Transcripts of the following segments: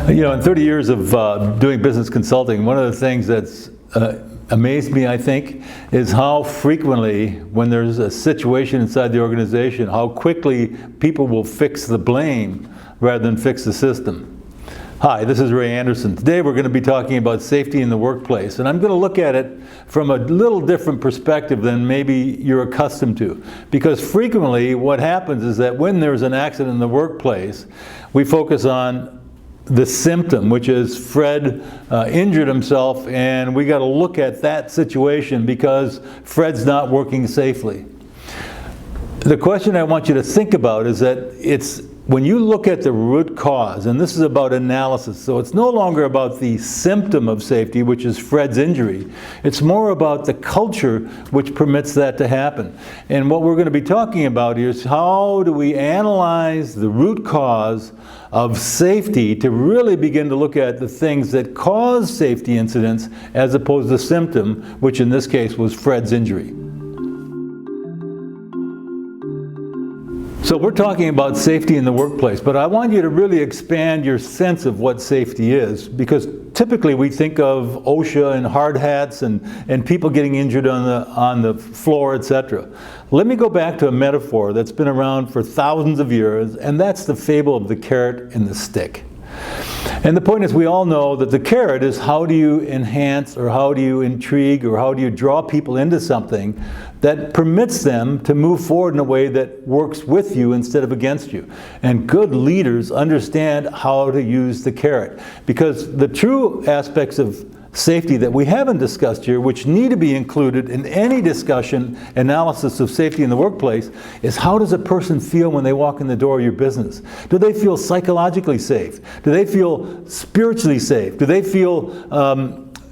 You know, in 30 years of doing business consulting, one of the things that's amazed me, I think, is how frequently, when there's a situation inside the organization, how quickly people will fix the blame rather than fix the system. Hi, this is Ray Anderson. Today we're going to be talking about safety in the workplace, and I'm going to look at it from a little different perspective than maybe you're accustomed to. Because frequently what happens is that when there's an accident in the workplace, we focus on the symptom, which is Fred injured himself, and we got to look at that situation because Fred's not working safely. The question I want you to think about is that it's when you look at the root cause, and this is about analysis, so it's no longer about the symptom of safety, which is Fred's injury. It's more about the culture which permits that to happen. And what we're going to be talking about here is how do we analyze the root cause of safety to really begin to look at the things that cause safety incidents as opposed to the symptom, which in this case was Fred's injury. So we're talking about safety in the workplace, but I want you to really expand your sense of what safety is, because typically we think of OSHA and hard hats and people getting injured on the floor, etc. Let me go back to a metaphor that's been around for thousands of years, and that's the fable of the carrot and the stick. And the point is, we all know that the carrot is how do you enhance or how do you intrigue or how do you draw people into something that permits them to move forward in a way that works with you instead of against you. And good leaders understand how to use the carrot, because the true aspects of safety that we haven't discussed here, which need to be included in any discussion, analysis of safety in the workplace, is how does a person feel when they walk in the door of your business? Do they feel psychologically safe? Do they feel spiritually safe? Do they feel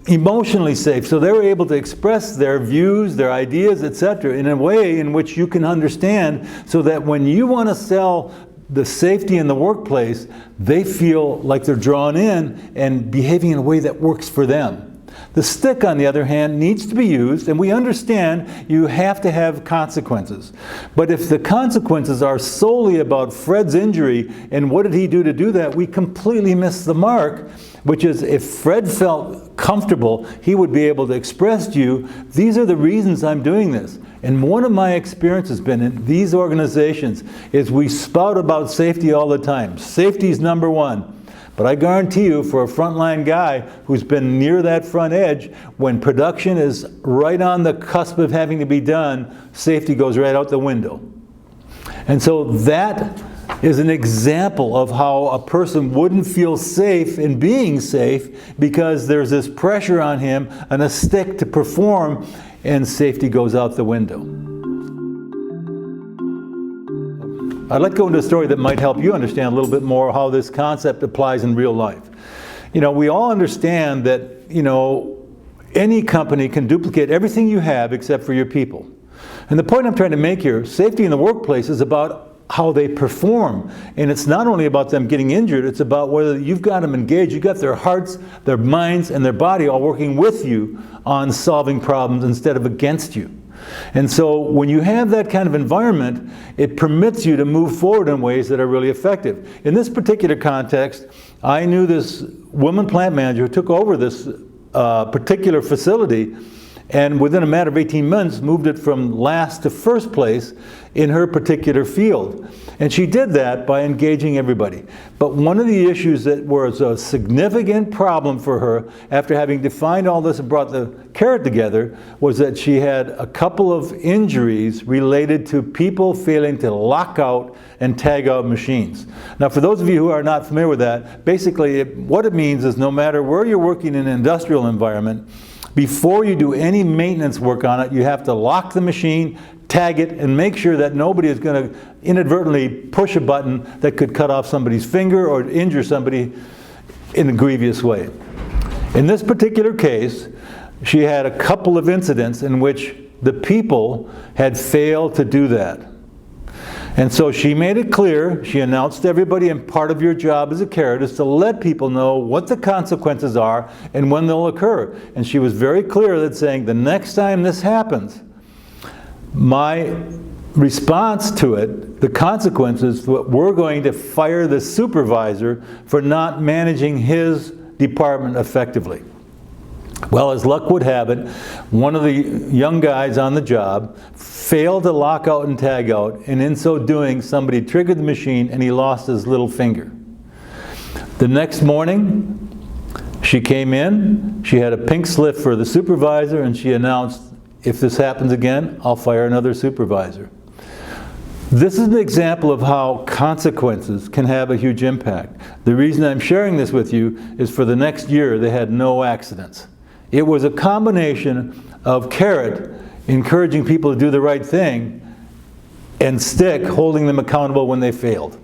emotionally safe, so they're able to express their views, their ideas, etc. in a way in which you can understand, so that when you want to sell the safety in the workplace, they feel like they're drawn in and behaving in a way that works for them. The stick, on the other hand, needs to be used, and we understand you have to have consequences. But if the consequences are solely about Fred's injury and what did he do to do that, we completely miss the mark, which is if Fred felt comfortable, he would be able to express to you, these are the reasons I'm doing this. And one of my experiences has been in these organizations is we spout about safety all the time. Safety is number one. But I guarantee you, for a frontline guy who's been near that front edge, when production is right on the cusp of having to be done, safety goes right out the window. And so that is an example of how a person wouldn't feel safe in being safe because there's this pressure on him and a stick to perform, and safety goes out the window. I'd like to go into a story that might help you understand a little bit more how this concept applies in real life. You know, we all understand that, you know, any company can duplicate everything you have except for your people. And the point I'm trying to make here, safety in the workplace is about how they perform. And it's not only about them getting injured, it's about whether you've got them engaged, you've got their hearts, their minds, and their body all working with you on solving problems instead of against you. And so when you have that kind of environment, it permits you to move forward in ways that are really effective. In this particular context, I knew this woman plant manager who took over this particular facility, and within a matter of 18 months moved it from last to first place in her particular field. And she did that by engaging everybody. But one of the issues that was a significant problem for her, after having defined all this and brought the carrot together, was that she had a couple of injuries related to people failing to lock out and tag out machines. Now, for those of you who are not familiar with that, basically what it means is no matter where you're working in an industrial environment, before you do any maintenance work on it, you have to lock the machine, tag it, and make sure that nobody is going to inadvertently push a button that could cut off somebody's finger or injure somebody in a grievous way. In this particular case, she had a couple of incidents in which the people had failed to do that. And so she made it clear, she announced to everybody, and part of your job as a carrot is to let people know what the consequences are and when they'll occur. And she was very clear that saying, the next time this happens, my response to it, the consequences, we're going to fire the supervisor for not managing his department effectively. Well, as luck would have it, one of the young guys on the job failed to lock out and tag out, and in so doing, somebody triggered the machine and he lost his little finger. The next morning, she came in, she had a pink slip for the supervisor, and she announced, if this happens again, I'll fire another supervisor. This is an example of how consequences can have a huge impact. The reason I'm sharing this with you is for the next year they had no accidents. It was a combination of carrot, encouraging people to do the right thing, and stick, holding them accountable when they failed.